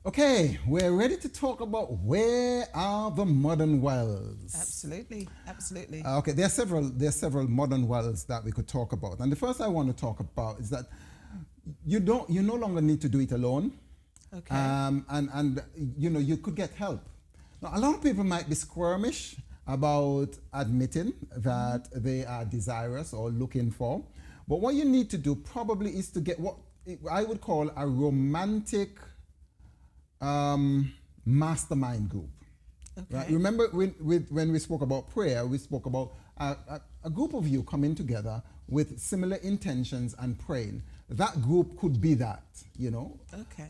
Okay, we're ready to talk about where are the modern wells. Absolutely, absolutely. Okay, there are several modern wells that we could talk about, and the first I want to talk about is that you no longer need to do it alone. Okay. And you could get help. Now, a lot of people might be squirmish about admitting that they are desirous or looking for, but what you need to do probably is to get what I would call a romantic mastermind group. Okay. Right? Remember when we spoke about prayer, we spoke about a group of you coming together with similar intentions and praying. That group could be that, Okay.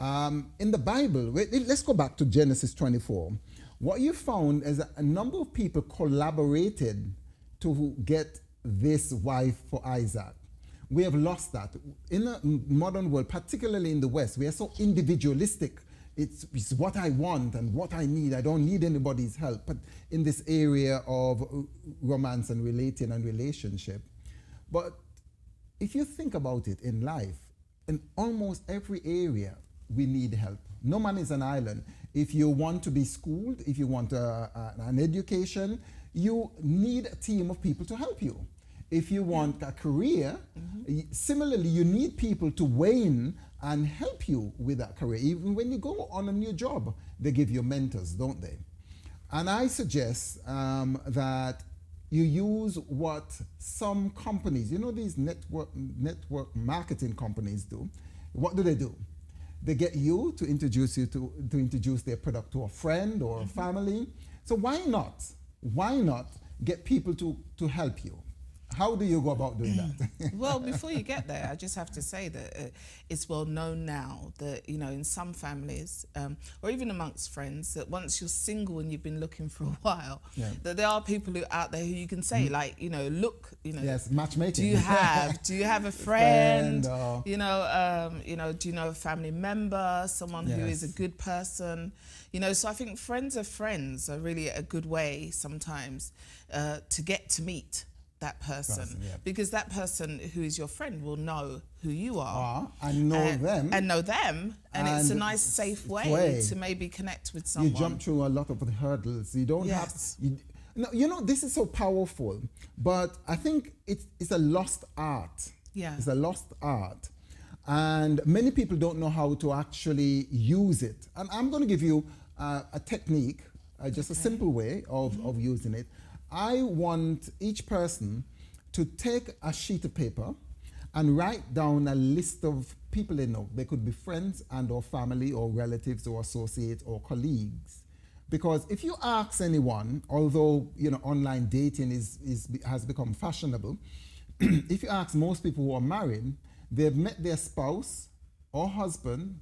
In the Bible, let's go back to Genesis 24. What you found is that a number of people collaborated to get this wife for Isaac. We have lost that. In the modern world, particularly in the West, we are so individualistic. It's what I want and what I need. I don't need anybody's help. But in this area of romance and relating and relationship. But if you think about it in life, in almost every area, we need help. No man is an island. If you want to be schooled, if you want an education, you need a team of people to help you. If you want a career, similarly, you need people to weigh in and help you with that career. Even when you go on a new job, they give you mentors, don't they? And I suggest that you use what some companies, these network marketing companies do. What do? They get you to introduce their product to a friend or a family. So why not get people to help you? How do you go about doing that? Well, before you get there, I just have to say that it's well known now that, in some families, or even amongst friends, that once you're single and you've been looking for a while, that there are people out there who you can say, look, yes, matchmaking. Do you have a friend? Do you know a family member, someone who is a good person? So I think friends are really a good way sometimes to get to meet that person, because that person who is your friend will know who you are and know them, and it's a nice safe way to maybe connect with someone. You jump through a lot of the hurdles. You don't have. This is so powerful, but I think it's a lost art. Yeah, it's a lost art, and many people don't know how to actually use it. And I'm going to give you a technique, just a simple way of using it. I want each person to take a sheet of paper and write down a list of people they know. They could be friends and or family or relatives or associates or colleagues. Because if you ask anyone, although online dating has become fashionable, if you ask most people who are married, they've met their spouse or husband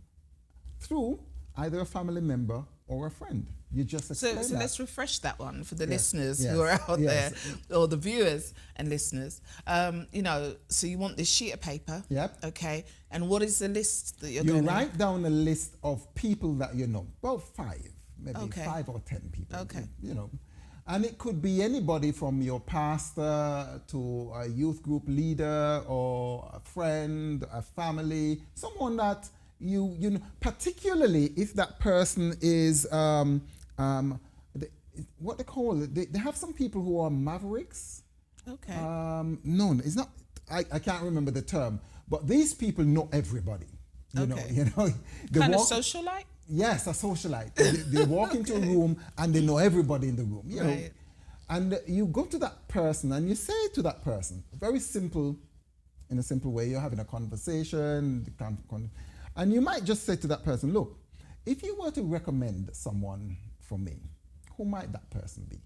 through either a family member or a friend. You just explain so let's refresh that one for the listeners yes, who are out there, or the viewers and listeners. So you want this sheet of paper. Yep. Okay. And what is the list that you're going to... You write down a list of people that you know, about 5, maybe 5 or 10 people. Okay. And it could be anybody from your pastor to a youth group leader or a friend, a family, someone that you know, particularly if that person is what they call it. They have some people who are mavericks. Okay. No, it's not. I can't remember the term, but these people know everybody. You know. Kind of socialite. Yes, a socialite. they walk into a room and they know everybody in the room. You know, and you go to that person and you say to that person, very simple, in a simple way. You're having a conversation, and you might just say to that person, "Look, if you were to recommend someone for me, who might that person be?"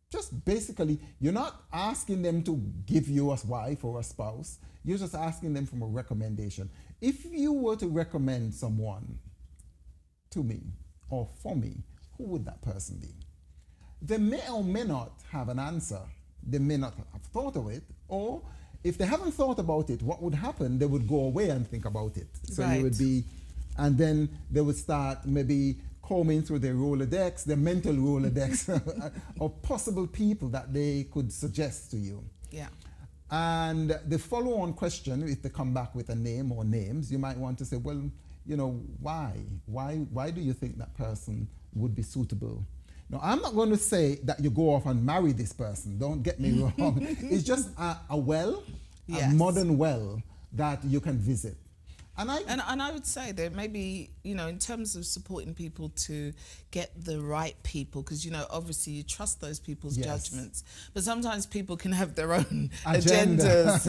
Just basically, you're not asking them to give you a wife or a spouse. You're just asking them for a recommendation. If you were to recommend someone to me or for me, who would that person be? They may or may not have an answer. They may not have thought of it, or if they haven't thought about it, what would happen? They would go away and think about it. So you would be, and then they would start maybe combing through their Rolodex, their mental Rolodex of possible people that they could suggest to you. Yeah. And the follow-on question, if they come back with a name or names, you might want to say, well, why? Why do you think that person would be suitable? Now, I'm not going to say that you go off and marry this person. Don't get me wrong. It's just a well, a modern well that you can visit. And I would say that maybe, in terms of supporting people to get the right people, because, obviously you trust those people's judgments, but sometimes people can have their own agendas,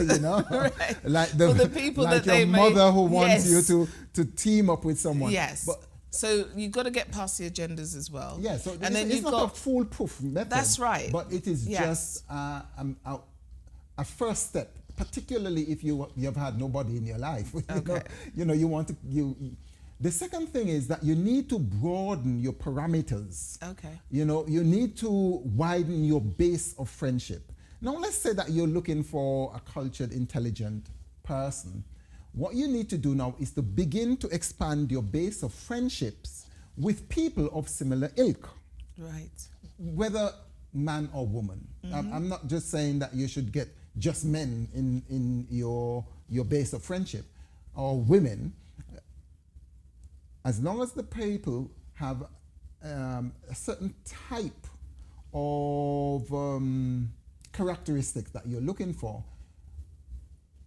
right? Like for the people like that your they mother who wants you to team up with someone. Yes. But, so you've got to get past the agendas as well. Yeah, so and then it's not a foolproof method. That's right. But it is just a first step, particularly if you've had nobody in your life. Okay. You want to the second thing is that you need to broaden your parameters. Okay. You need to widen your base of friendship. Now let's say that you're looking for a cultured, intelligent person. What you need to do now is to begin to expand your base of friendships with people of similar ilk. Right. Whether man or woman. I'm not just saying that you should get just men in your base of friendship, or women. As long as the people have a certain type of characteristics that you're looking for,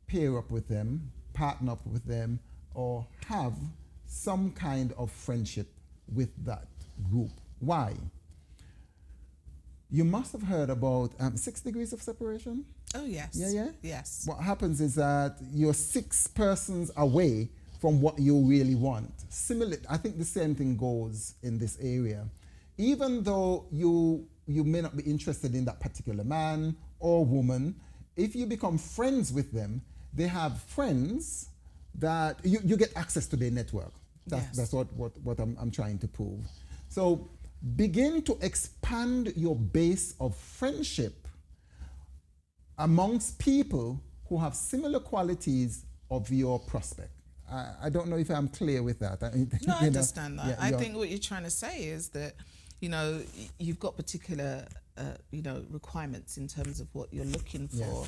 pair up with them, partner up with them, or have some kind of friendship with that group. Why? You must have heard about 6 degrees of separation. Oh, yes. Yeah? Yes. What happens is that you're 6 persons away from what you really want. Similarly, I think the same thing goes in this area. Even though you may not be interested in that particular man or woman, if you become friends with them, they have friends that you get access to their network. That's what I'm trying to prove. So begin to expand your base of friendship amongst people who have similar qualities of your prospect. I don't know if I'm clear with that. No, I understand that. I think what you're trying to say is that, you've got particular, requirements in terms of what you're looking for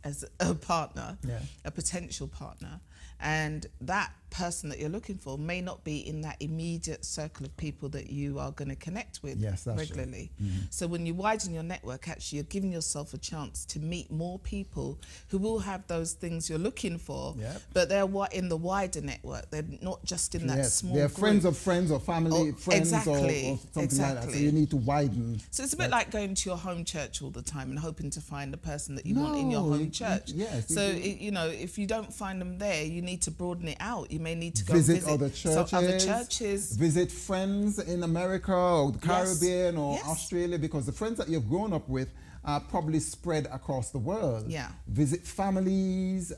as a partner, a potential partner. And that person that you're looking for may not be in that immediate circle of people that you are going to connect with regularly. So when you widen your network, actually you're giving yourself a chance to meet more people who will have those things you're looking for, but they're in the wider network. They're not just in that small They're group. Friends of friends or family friends or something like that. So you need to widen. So it's a bit like going to your home church all the time and hoping to find the person that you want in your home church. So if you don't find them there, you need to broaden it out. You may need to go visit other churches, visit friends in America or the Caribbean or Australia, because the friends that you've grown up with are probably spread across the world. Visit families,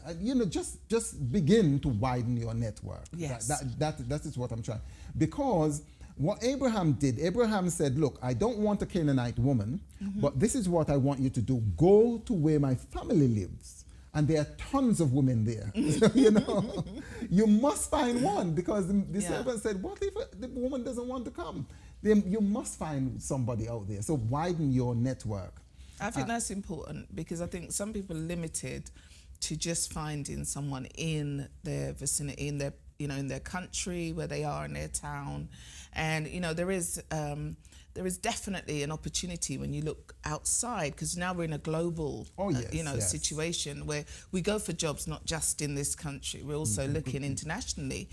just begin to widen your network. That is what I'm trying. Because what Abraham did, Abraham said, look, I don't want a Canaanite woman, but this is what I want you to do. Go to where my family lives. And there are tons of women there. You must find one, because the servant said, what if the woman doesn't want to come? Then you must find somebody out there. So widen your network. I think that's important, because I think some people are limited to just finding someone in their vicinity, in their in their country, where they are in their town. And there is definitely an opportunity when you look outside, because now we're in a global situation where we go for jobs not just in this country, we're also looking internationally.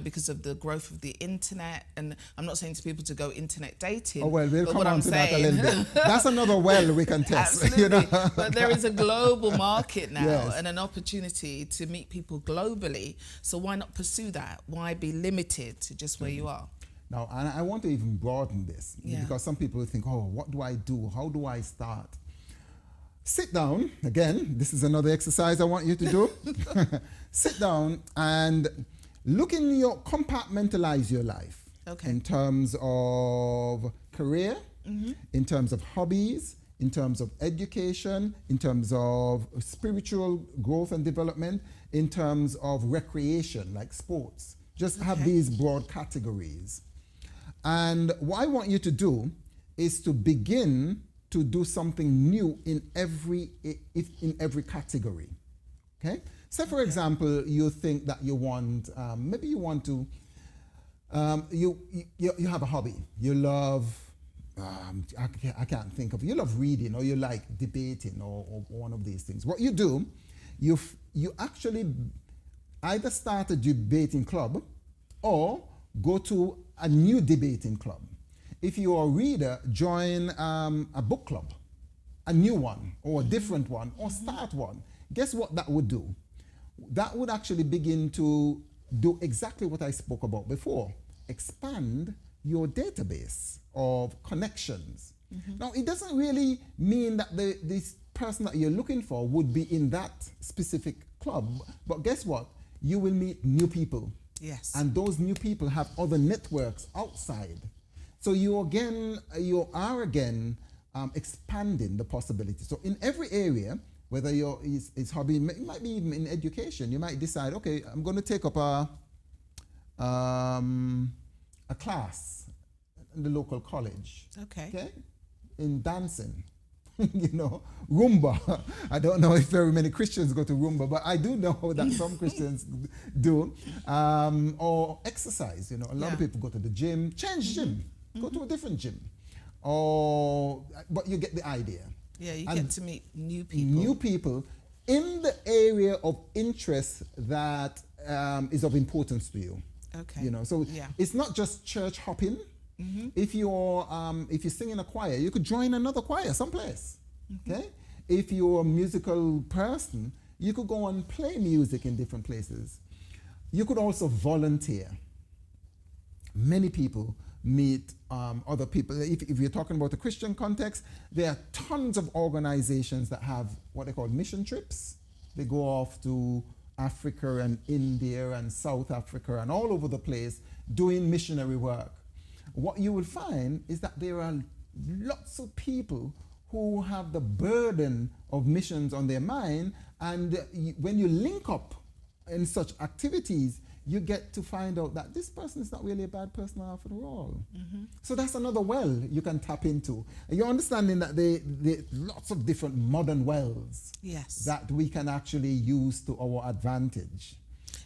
Because of the growth of the internet. And I'm not saying to people to go internet dating. Oh, well, we'll come on to that a little bit. That's another well we can test. Absolutely. But there is a global market now and an opportunity to meet people globally. So why not pursue that? Why be limited to just where you are? Now, and I want to even broaden this, because some people think, oh, what do I do? How do I start? Sit down. Again, this is another exercise I want you to do. Sit down and compartmentalize your life. In terms of career, in terms of hobbies, in terms of education, in terms of spiritual growth and development, in terms of recreation, like sports. Just have these broad categories. And what I want you to do is to begin to do something new in every category. Okay? Say, for example, you think that you want, maybe you want to, you have a hobby. You love, I can't think of, you love reading, or you like debating, or one of these things. What you do, you actually either start a debating club or go to a new debating club. If you're a reader, join a book club, a new one or a different one, or start one. Guess what that would do? That would actually begin to do exactly what I spoke about before. Expand your database of connections. Now, it doesn't really mean that this person that you're looking for would be in that specific club, but guess what? You will meet new people. Yes. And those new people have other networks outside. So you are again expanding the possibilities. So in every area, whether it's hobby, it might be even in education, you might decide, okay, I'm going to take up a class in the local college. Okay. In dancing. You know, Rumba. I don't know if very many Christians go to Rumba, but I do know that some Christians do. Or exercise, you know, a lot of people go to the gym, change gym, go to a different gym. But you get the idea. Yeah, you get to meet new people. New people in the area of interest that is of importance to you. Okay. You know, so it's not just church hopping. If you sing in a choir, you could join another choir someplace. Okay. If you're a musical person, you could go and play music in different places. You could also volunteer. Many people meet other people. If you're talking about a Christian context, there are tons of organizations that have what they call mission trips. They go off to Africa and India and South Africa and all over the place doing missionary work. What you will find is that there are lots of people who have the burden of missions on their mind, and when you link up in such activities, you get to find out that this person is not really a bad person after all. So that's another well you can tap into. And you're understanding that there are lots of different modern wells that we can actually use to our advantage.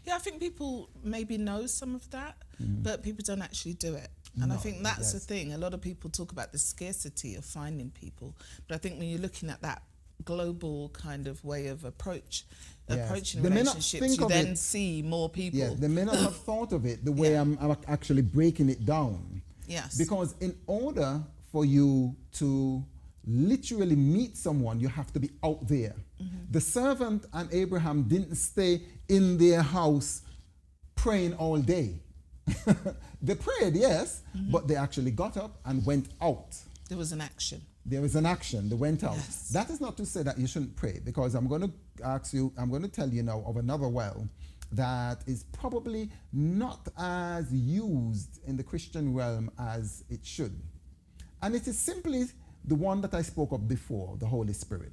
Yeah, I think people maybe know some of that, but people don't actually do it. And I think that's the thing. A lot of people talk about the scarcity of finding people, but I think when you're looking at that global kind of way of approaching relationships, you then see more people. Yes, they may not have thought of it the way I'm actually breaking it down. Yes. Because in order for you to literally meet someone, you have to be out there. The servant and Abraham didn't stay in their house praying all day. They prayed, yes, but they actually got up and went out. There was an action. There was an action. They went out. Yes. That is not to say that you shouldn't pray, because I'm going to tell you now of another well that is probably not as used in the Christian realm as it should. And it is simply the one that I spoke of before, the Holy Spirit.